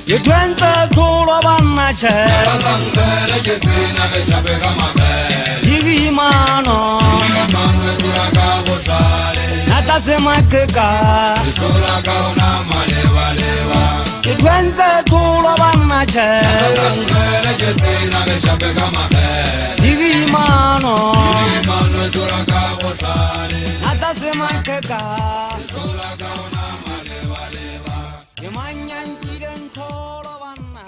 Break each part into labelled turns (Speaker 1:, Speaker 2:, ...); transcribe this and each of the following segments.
Speaker 1: Yedwenta kulo banache Yigi mano Nata semakeka Yedwenta kulo banache Yigi mano Nata semakeka Yemanyan kiren tolo banna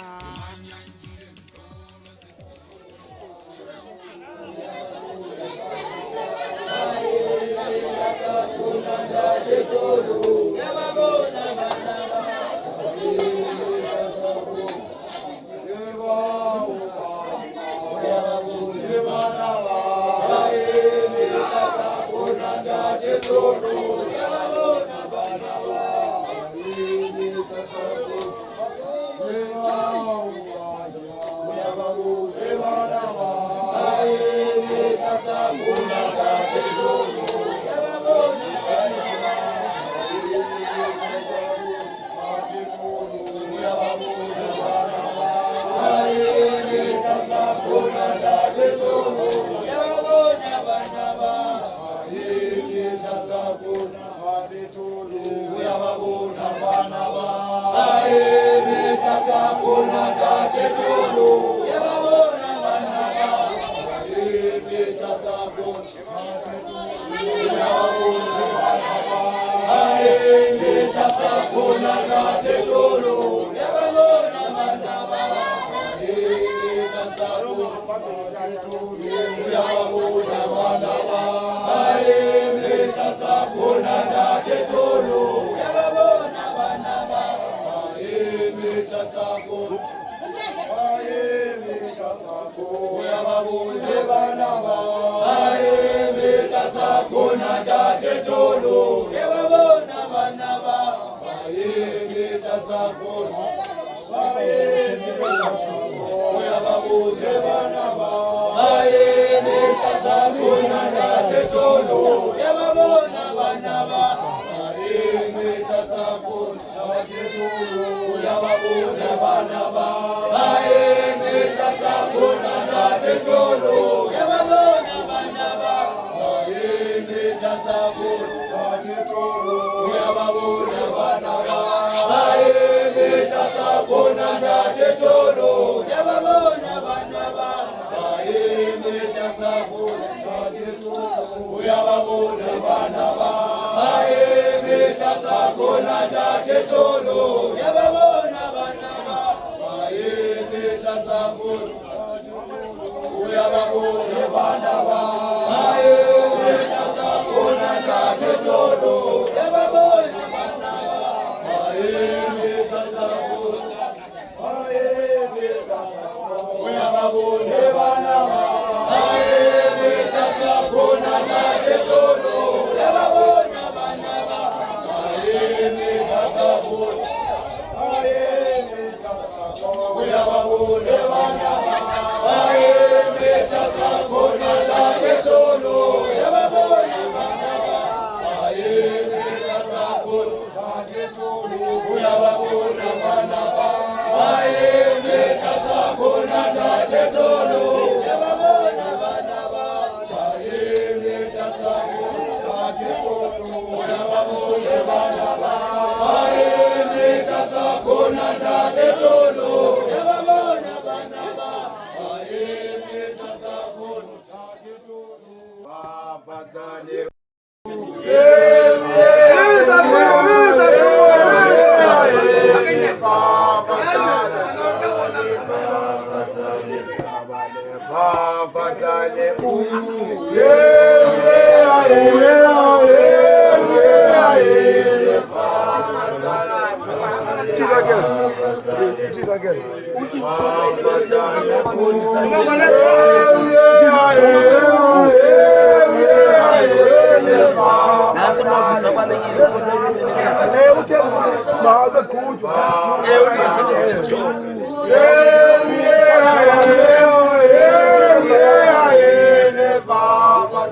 Speaker 2: Yeah. Mama,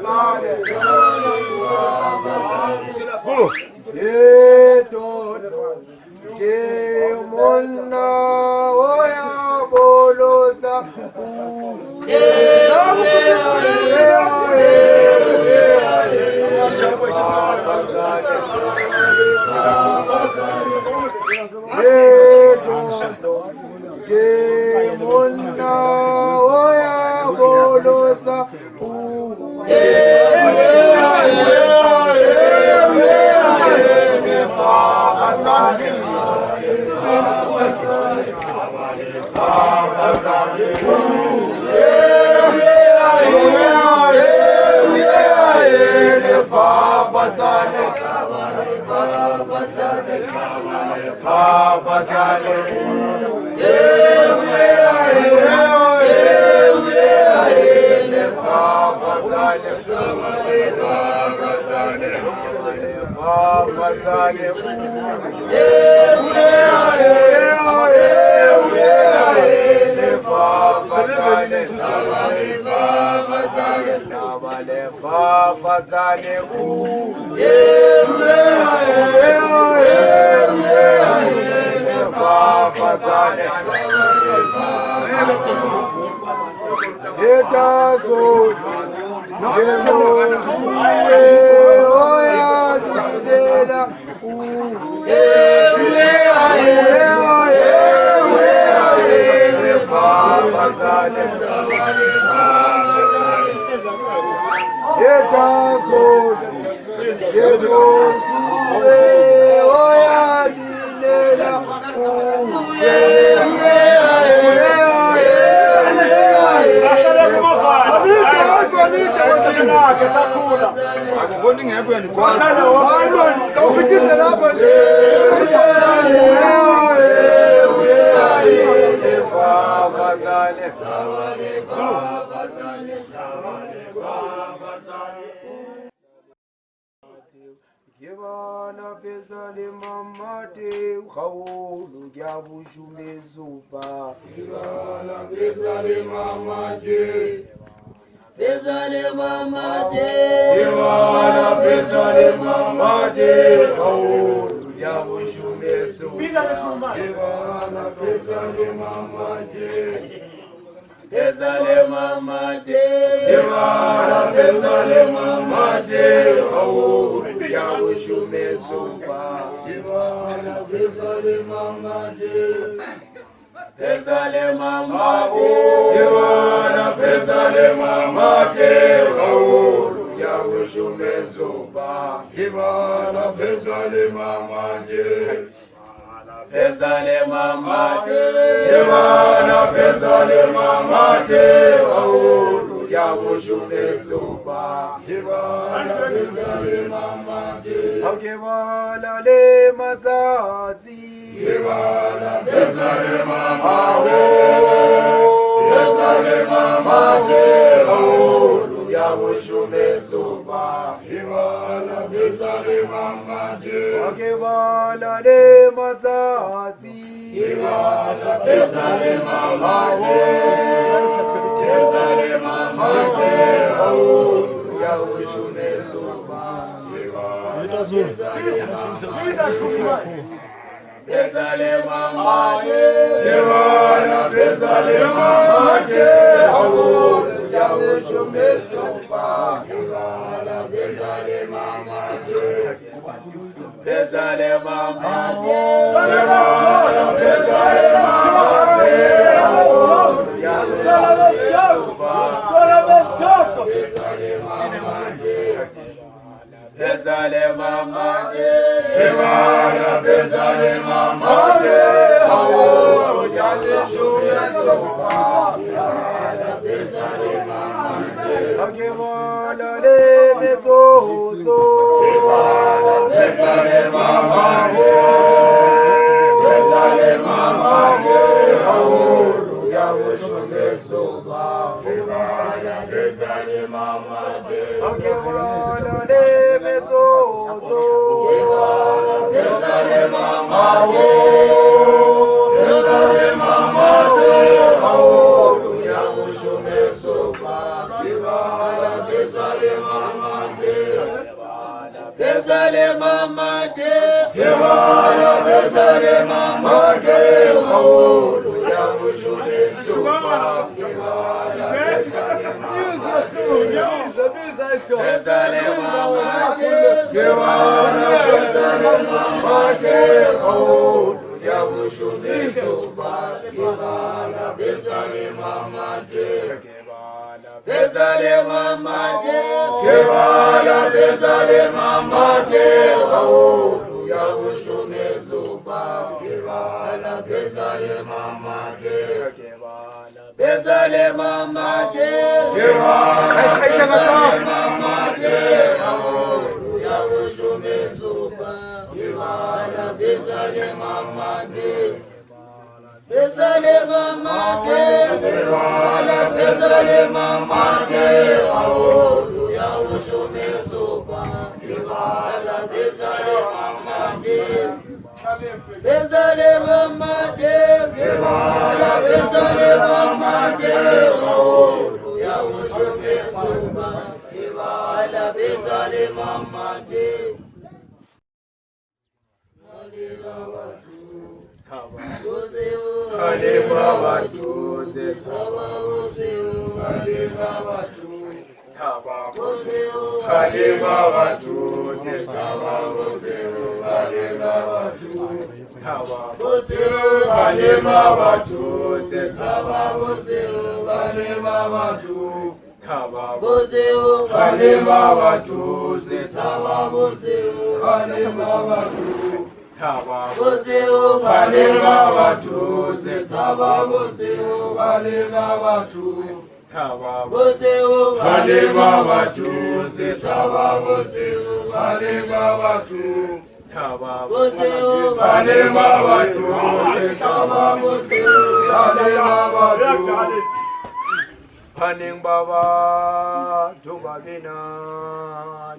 Speaker 2: Paning Baba Tubabina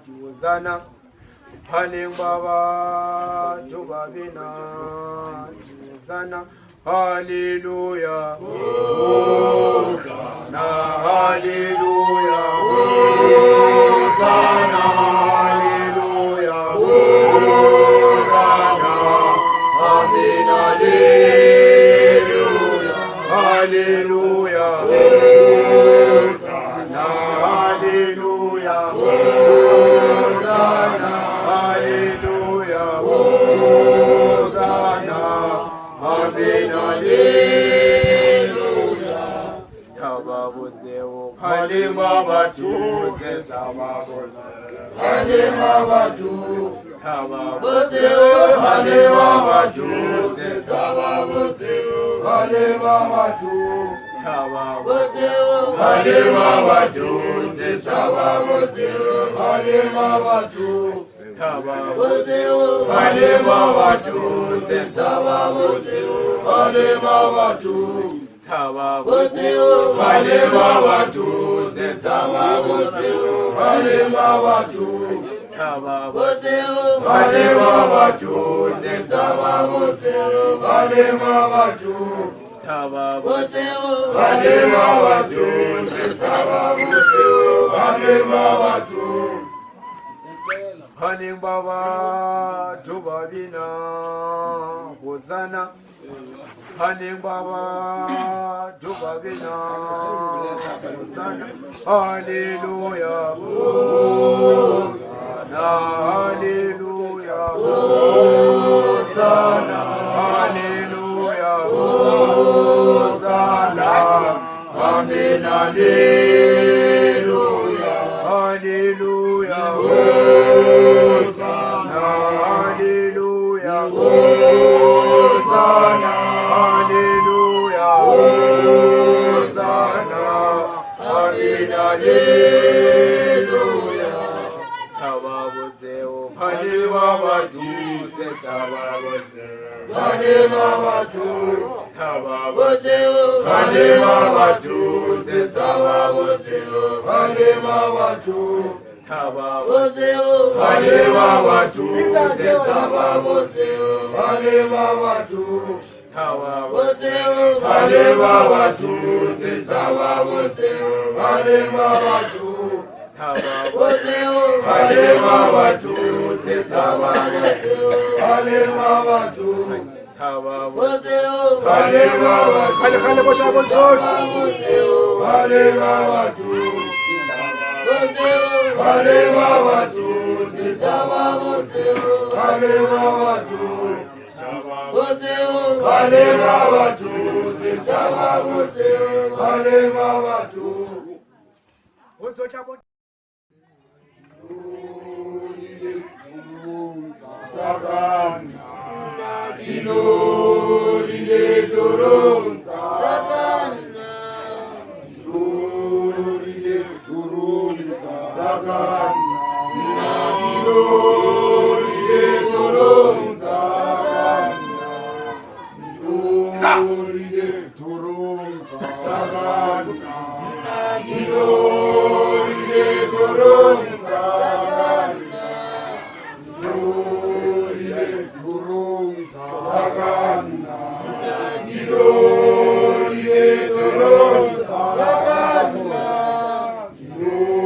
Speaker 2: Yuzana Paning Baba Tubabina Yuzana Hallelujah Hosanna Hallelujah Hosanna Hallelujah Hosanna Amen Hallelujah Hallelujah Hosanna Hallelujah Hosanna Hallelujah Hosanna Amen Hallelujah Tababuzeo Halima Batu Tababuzeo Halima Batu Tababuzeo Halima Batu Tababuzeo Halima Batu Tababuzeo Halima Batu Tababuzeo Halima Batu Tababuzeo Halima Batu Tababuzeo Halima Batu Tababuzeo Halima Batu Tababuzeo Halima Batu Tababuzeo Halima Batu Tababuzeo Halima Batu Tababuzeo Halima Batu Tababuzeo Halima Batu Paning Baba Tubabina Hosanna Paning Baba Tubabina Hosanna Hallelujah Hosanna Hallelujah Hosanna Hallelujah Hosanna Amen Hallelujah Hallelujah Hosanna Hallelujah Hosanna Hallelujah Hosanna Amen Hallelujah Tababuzeo Halima Batu Tababuzeo Halima Batu Tababuzeo Halima Batu Tababuzeo Halima Batu Tababuzeo Halima Batu Tababuzeo Halima Batu Tababuzeo Halima Batu Tababuzeo Halima Batu Tababuzeo Halima Batu Tababuzeo Hale Baba tu. Hale Baba.
Speaker 3: Hale bosha bonson.
Speaker 2: Hale Baba tu. Hale Baba tu. Hale Baba tu. Hale Baba tu. Hale Baba tu. Sagana, Gilori de Toronza, Sagana, Gilori de Toronza, Sagana, Gilori de Toronza, Gilori de Toronza, Sagana, Gilori de Toronza, Sagana, Gilori de Toronza, Sagana, Gilori de Toronza, Sagana,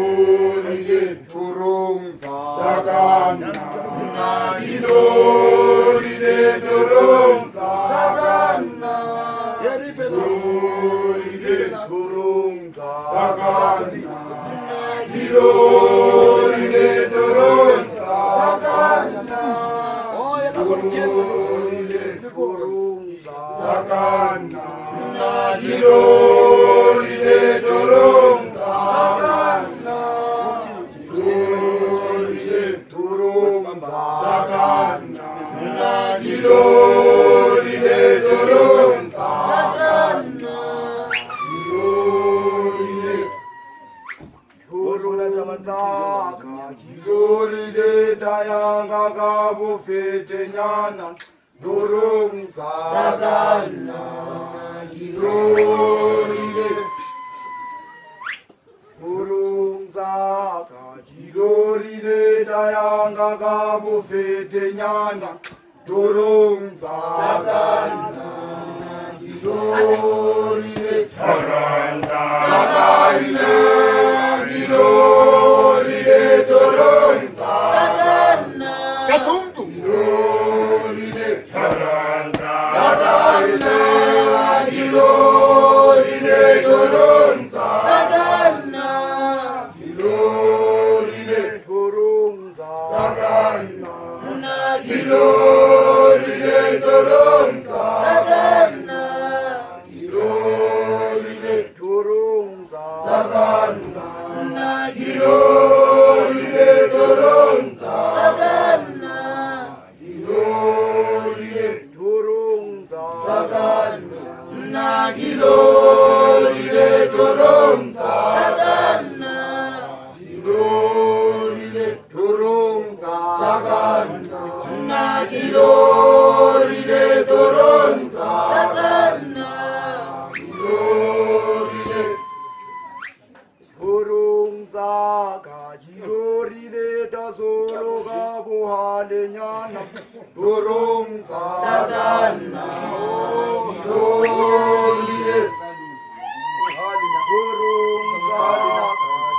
Speaker 2: Gilori de Toronza, Sagana, Gilori de Toronza, Sagana, Gilori de Toronza, Sagana. Sagana, Gilori de Toronza, Sagana, Gilori de Toronza, Sagana, Gilori de Toronza, Sagana, Gilori de Dayanga Gabo Fetenyana. Toronza, Sagana, Gilori de Toronza, Gilori de Dayanga Gabo Fetenyana. Toronza, Sagana, Gilori de Toronza, Sagana, Gilori de Toronza, Sagana, Gilori de Toronza, Sagana, Gilori de Toronza, Sagana, Gilori de Toronza, Sagana, Gilori de Toronza, Sagana, Gilori de Toronza, Sagana, Gilori de Toronza, Sagana, Gilori de Toronza, Sagana, Gilori de Toronza, Sagana, Gilori de Toronza, Sagana, Gilori de Toronza, Sagana, Gilori de Toronza, Gilori de Tasolo Gabo Halenyana, Toronza, Sagana, Gilori de Toronza,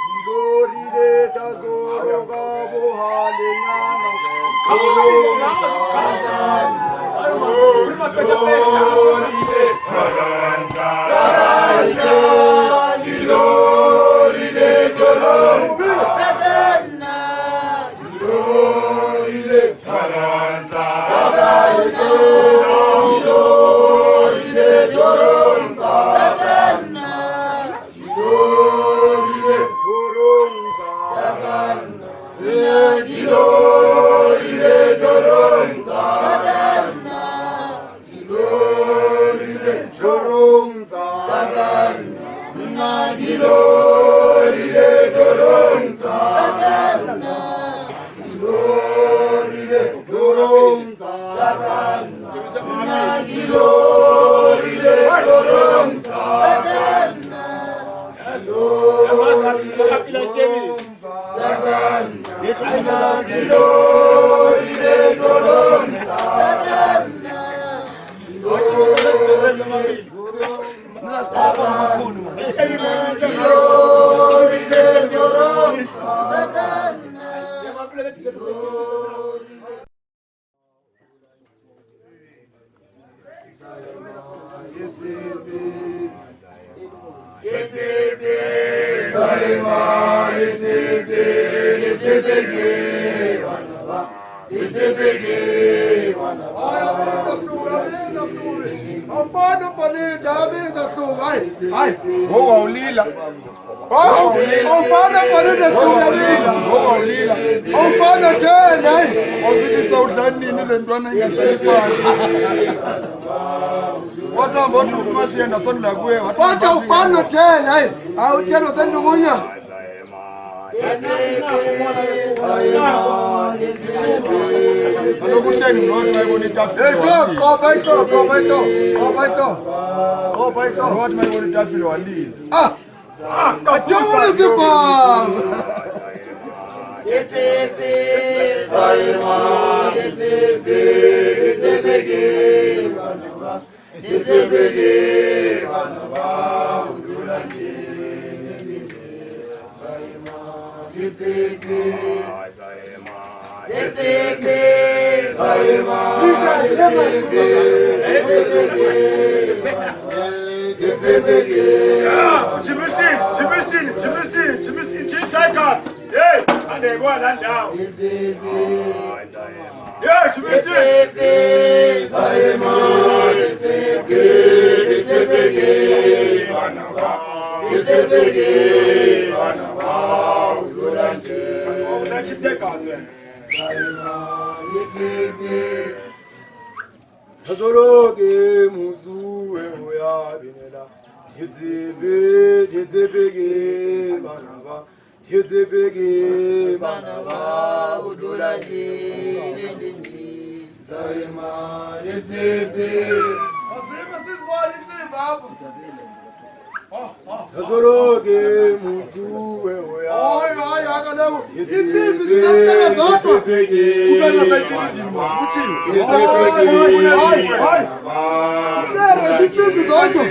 Speaker 2: Gilori de Tasolo Gabo Halenyana, Toronza, Sagana, Gilori de Toronza, Sagana, Gilori de Toronza, Sagana, Gilori de Toronza, Sagana, Gilori de Toronza, Sagana, Gilori de Toronza, Sagana, Gilori de Toronza, Sagana, Gilori de Toronza, Sagana, Gilori de Toronza, Sagana, Gilori de Toronza, Sagana, Gilori de Toronza, Sagana, Gilori de Toronza, Sagana, Gilori de Toronza, Sagana, Gilori de Toronza, Sagana. Ulila. Awufana fanele siulila. Awufana tena. Awusithi udlanini le ntwana ngesiphansi. Kodwa mbothi usimashiyenda sondla kuye. Kodwa ufana tena hayi. Awuthelo sendungunya. Alokuthenga noti mayibona itafile. Qoba iso. Noti mayibona itafile walila. Kathola sifanga.
Speaker 3: Chimistin, Tigers. Hey, and they go and down. Yeah, Chimistin.
Speaker 2: Hazoroge muzuwe hoya binela. Yezebege banaba udulaji Saima yezebe Azima sizbali babu Hazoroge muzuwe hoya ay akalebu isimbi sizatela zoto Kufena sajini uchiwe ay isimbi zoto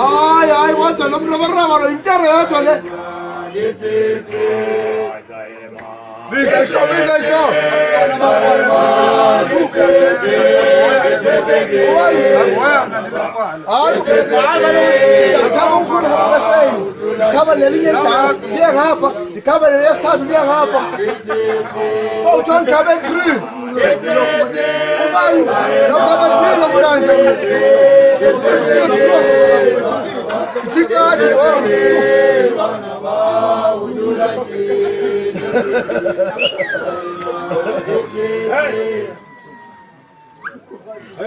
Speaker 2: Ay, guarda, non me lo vorremmo internet, Visa isso.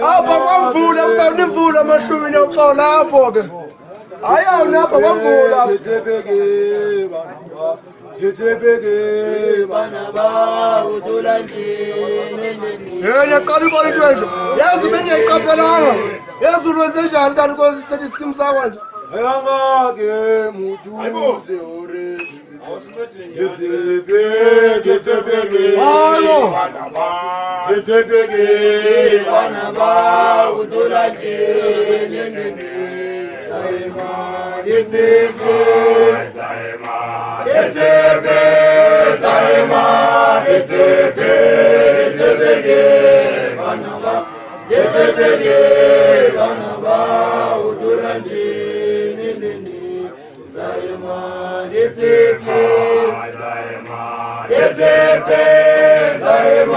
Speaker 2: Apa kwamvula usawuna imvula amashumini oxola lapho ke hayi lapha kwamvula yethebeke banaba udula njini yena qala ibona into enje yazi bengiyiqaphelanga yazi ulwenze njani kanti konke sithi skim sakho nje ayangake muduze ore Yezebeke banaba udulaje Saima yezebe banaba udulaje Saima yezebe Saima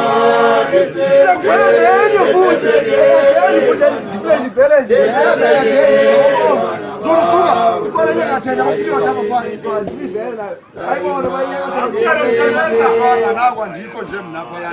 Speaker 2: tena mfio hapa swali kwa ndivela. Haiko ndo baya hata.
Speaker 3: Nakwa ndiko nje mnapho ya.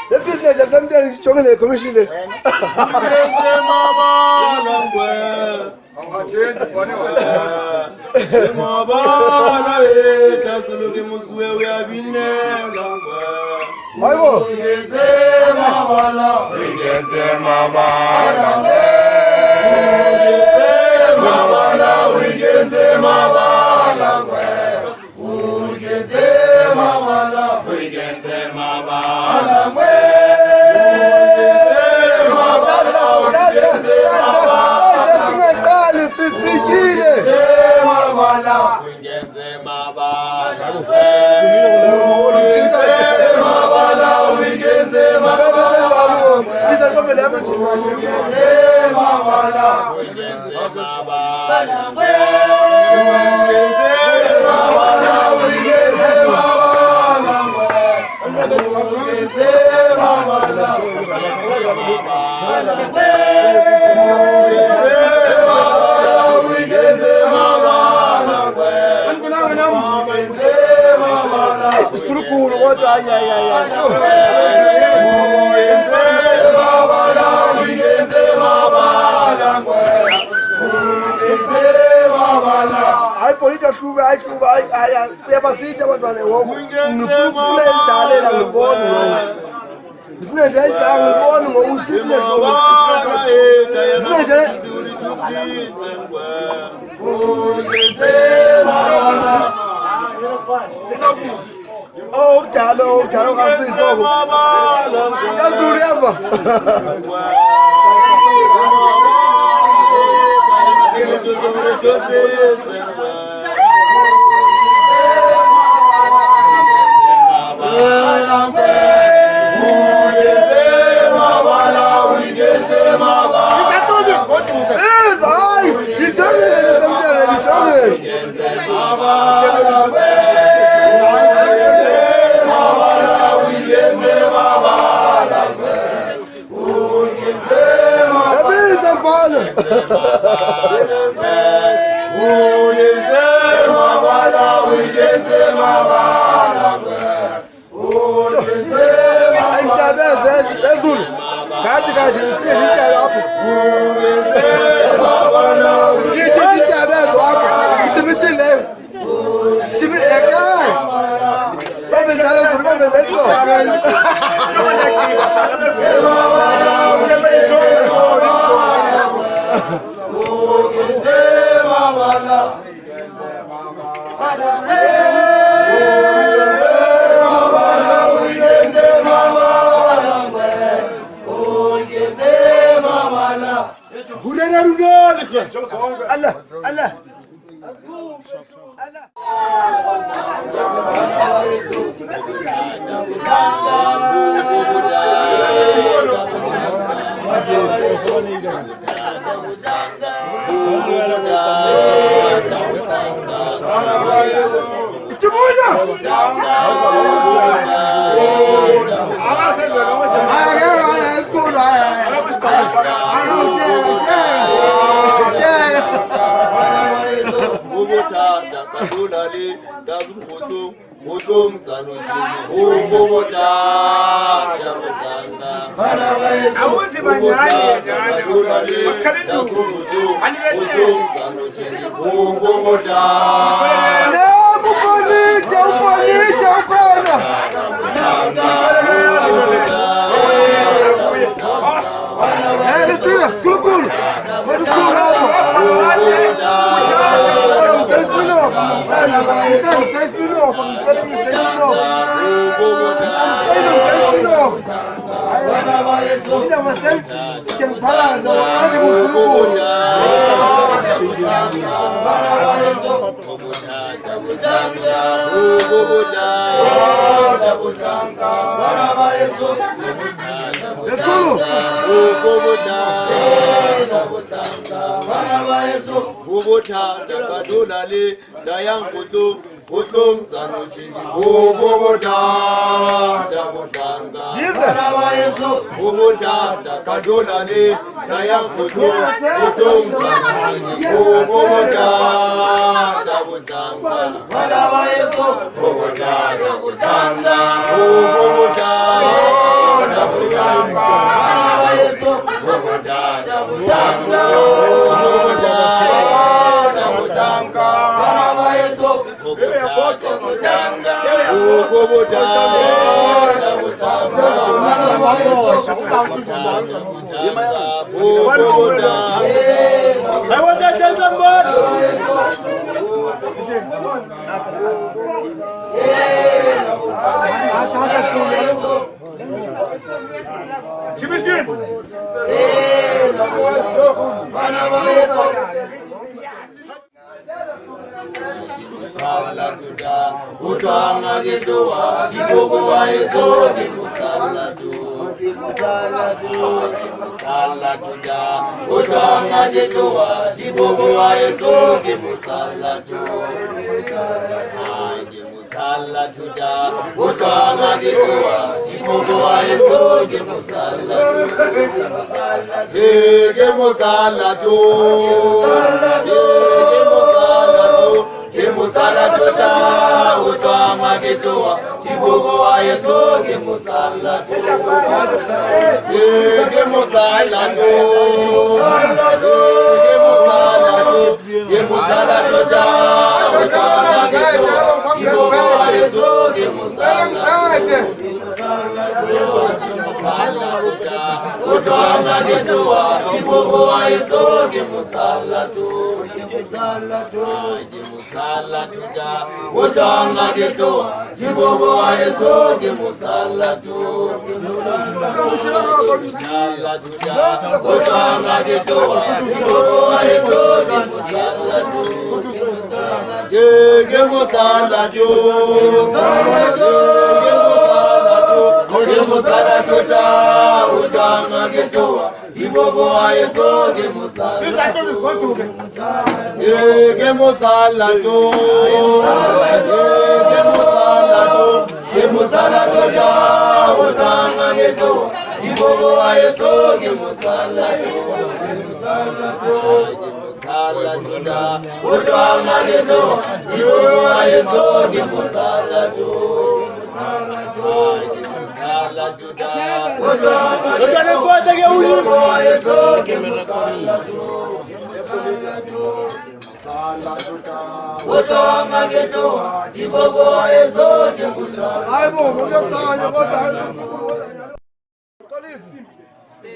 Speaker 2: The business is something strong in the commission. Oh, Carlo, Carlo,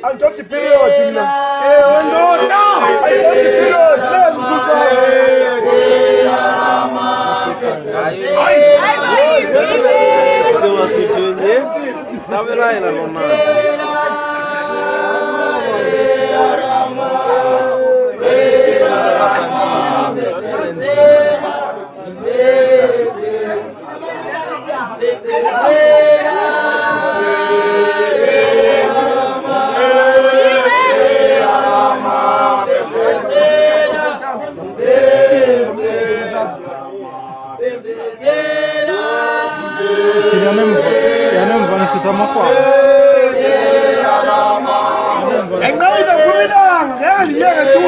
Speaker 2: Antochi period jina. Ndoda. Antochi period lezi kusala.
Speaker 4: Still situinye. Sabe lá ina lona.
Speaker 2: Engauza kumidanga, yani yeye tu.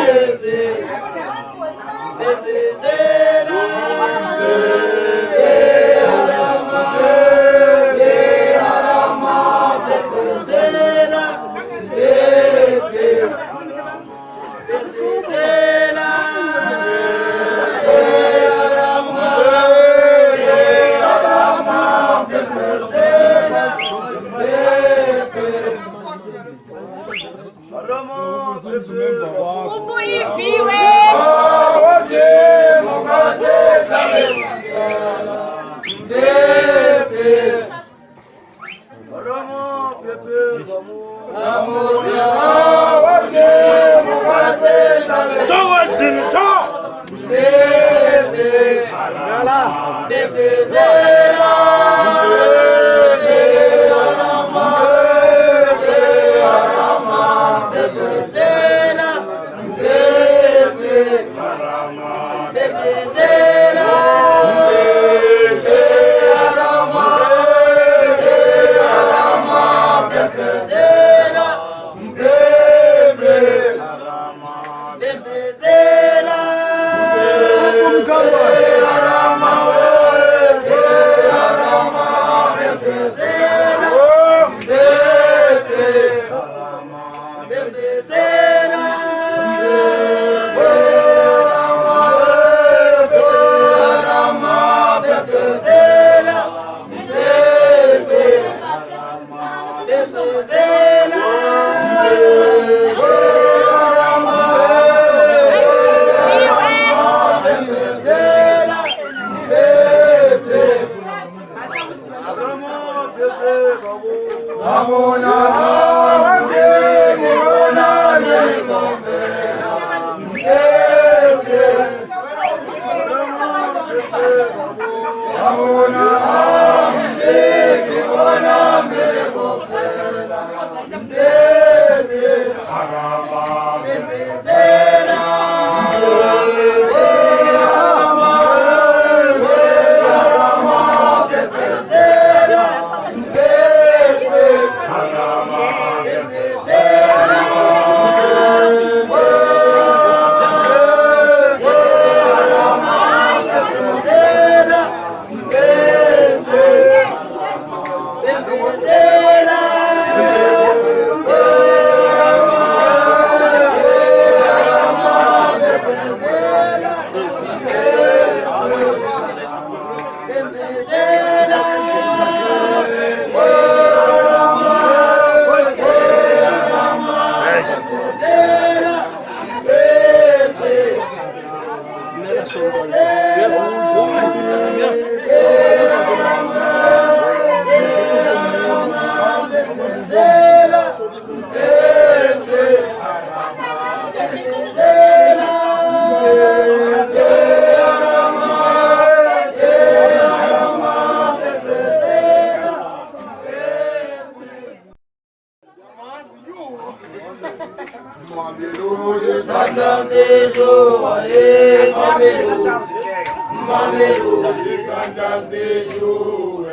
Speaker 2: Mamelodi, Santa Zéjo,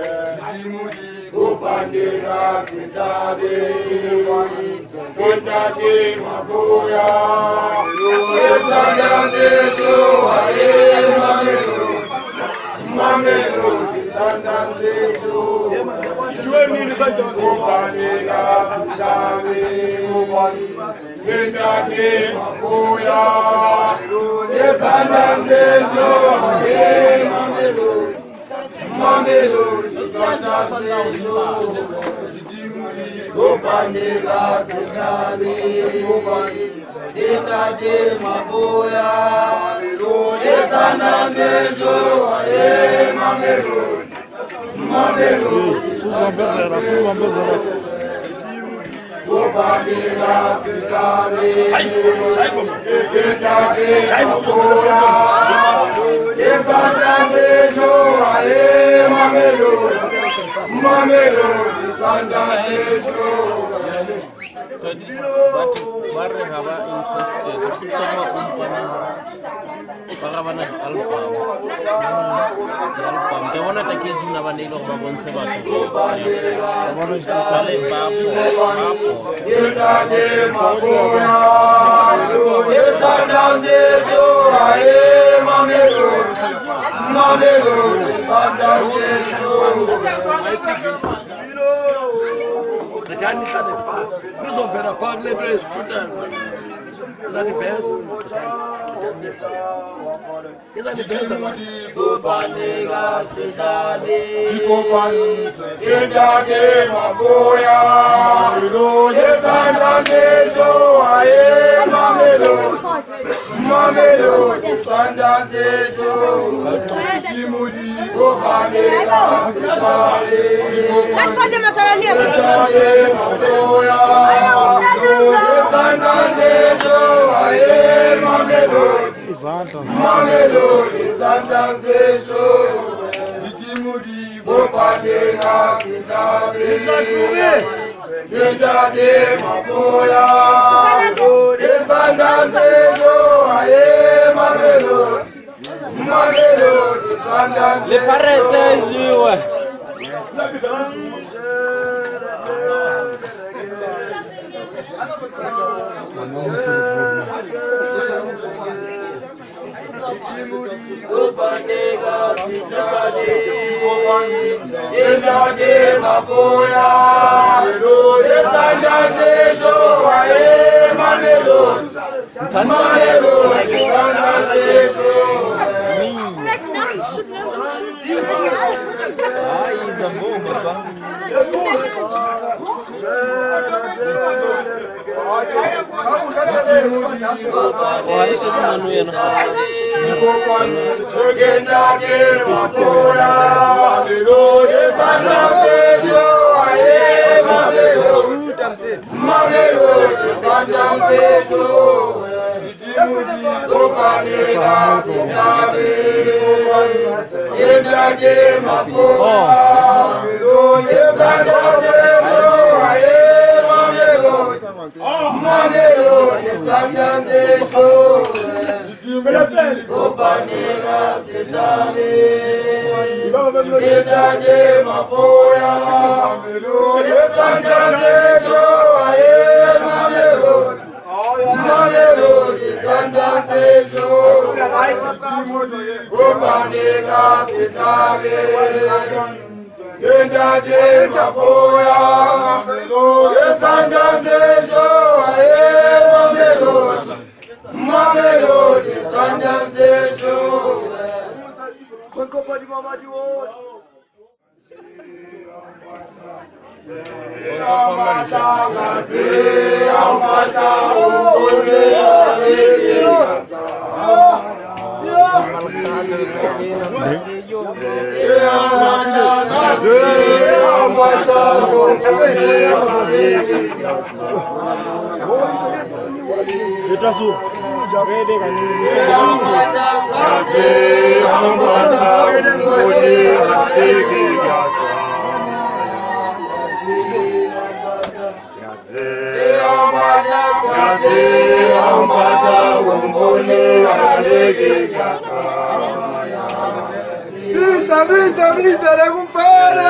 Speaker 3: Kupandika sitabi, Kentate mabuya, Yesanda zetu aye mamelo, Sanda zetu. Kupandika sitabi, Kentate mabuya, Yesanda zetu aye mamelo. Mamelodi, Santa Sejo, Kupandika sitabi, Kentate mabuya, Yesanda zetu aye Mamelodi, Kupandika sitabi, Kentate mabuya, Yesanda zetu aye Mamelodi, Santa Sejo.
Speaker 4: Barre haba interested. Sama company. Baka bana album. Album. They wanna take it na bani lo babon se ba. Babon istale bapo.
Speaker 3: Kentate mabuya, Yesanda zetu aye Mamelodi, Santa Sejo. Kupandika sitabi, Kentate mabuya, Yesanda zetu aye Mamelodi, Santa Sejo. Kupandika sitabi, Kentate mabuya, Yesanda zetu aye Mamelodi, Santa Sejo. Kupandika sitabi, Kentate mabuya, Yesanda zetu aye Mamelodi, Santa Sejo.
Speaker 4: Le parete joué.
Speaker 3: Kupandika sitabi, Kentate mabuya, Yesanda zetu aye Mamelodi, Santa Sejo. Kentate mabuya, Yesanda zetu aye Mamelodi, Santa Sejo. Kupandika sitabi, Kentate mabuya, Yesanda zetu aye Mamelodi, Santa Sejo. Kupandika sitabi, Kentate mabuya, Yesanda zetu aye Mamelodi, Santa Sejo. Kupandika sitabi, Kentate mabuya, Yesanda zetu aye Mamelodi, Santa Sejo.
Speaker 2: Biza kumfana.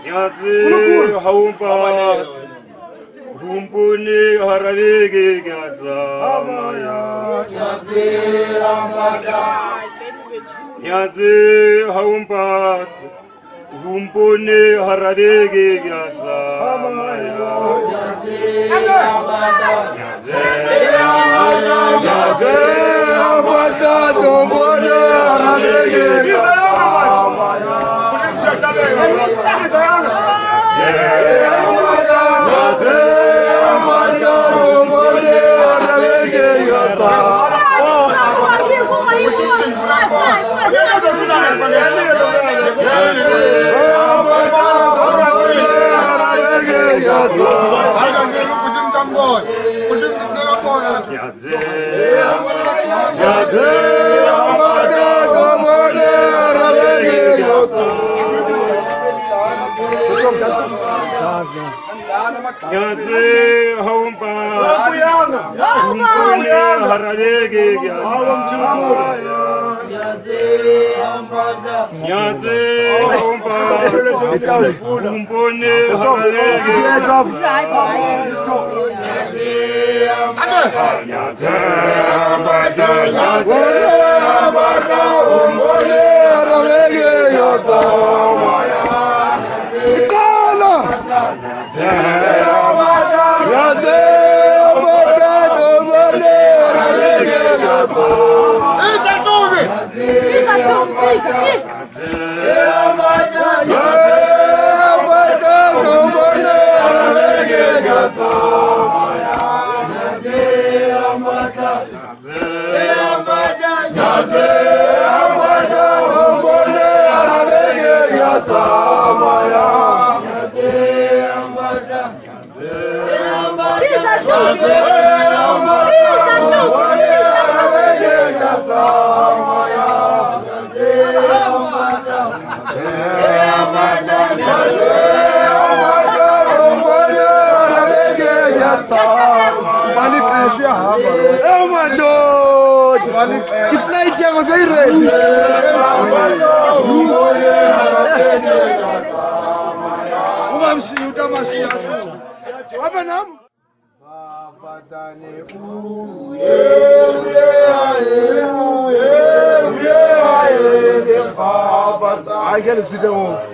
Speaker 3: Nyatsi haumpa humpuni haravege nyatsa nyatsi haumpa humpuni haravege nyatsa Nyatsi haumpa humpuni haravege nyatsi haumpa humpuni
Speaker 2: I get it, sit down.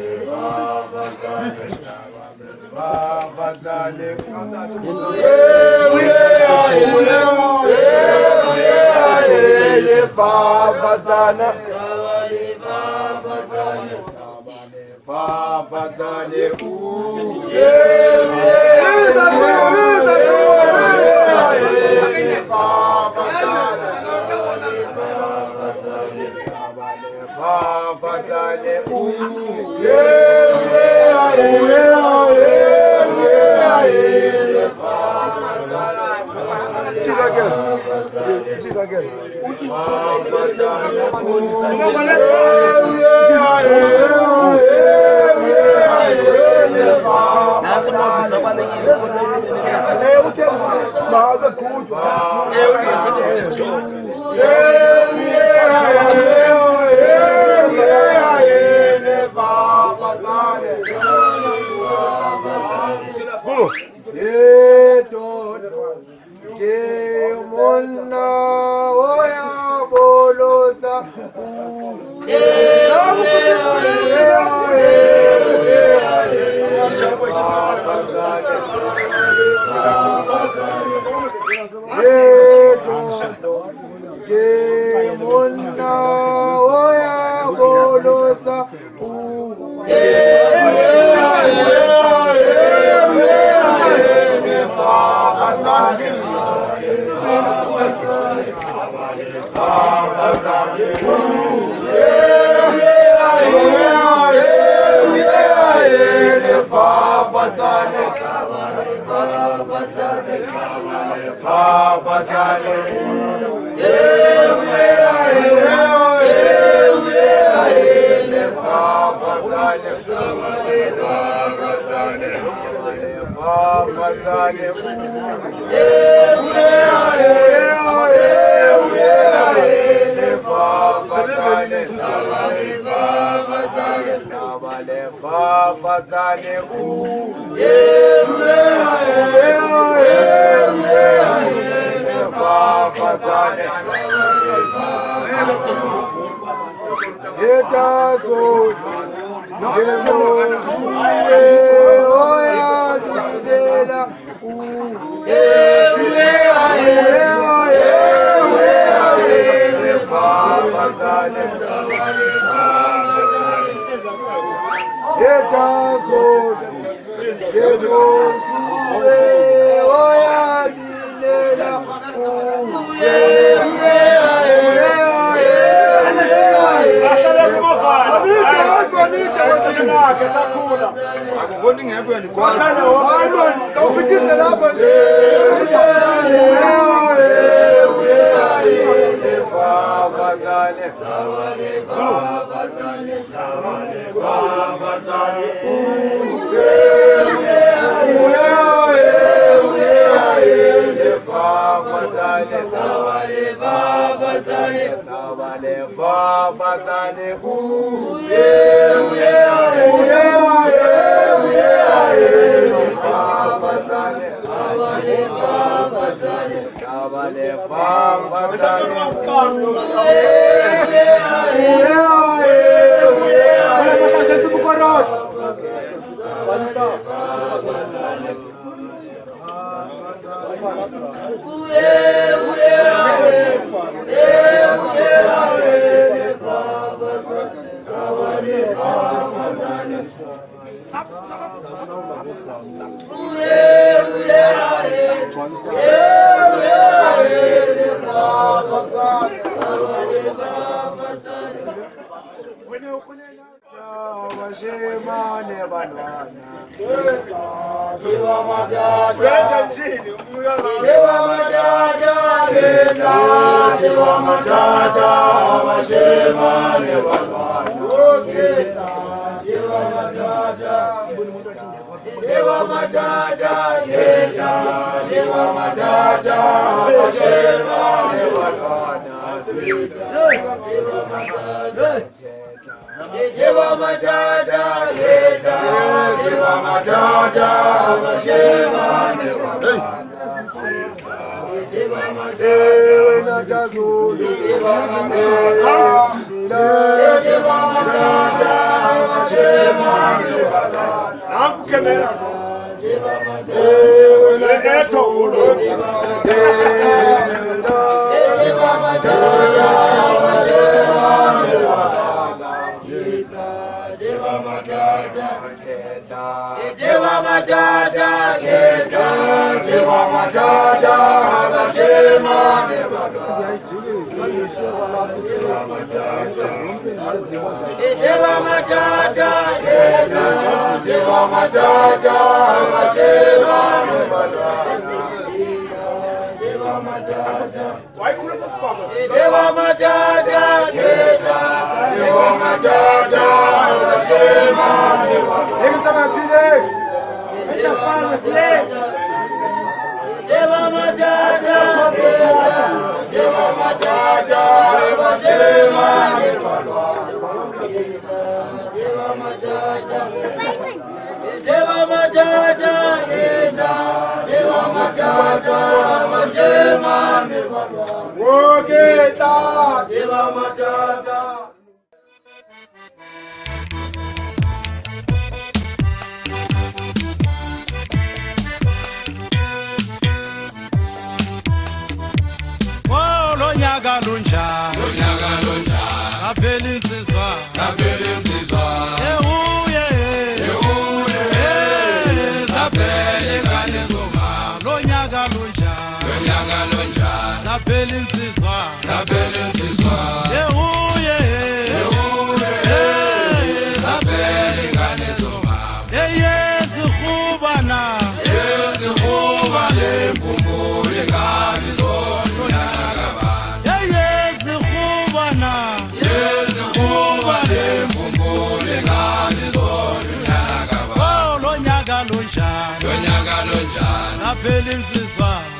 Speaker 1: Hey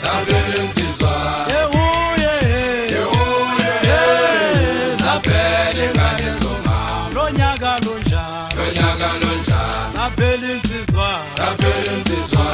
Speaker 1: zaphela insizwa yehuye zaphela ingane zomama lonyaka lonjalo zaphela insizwa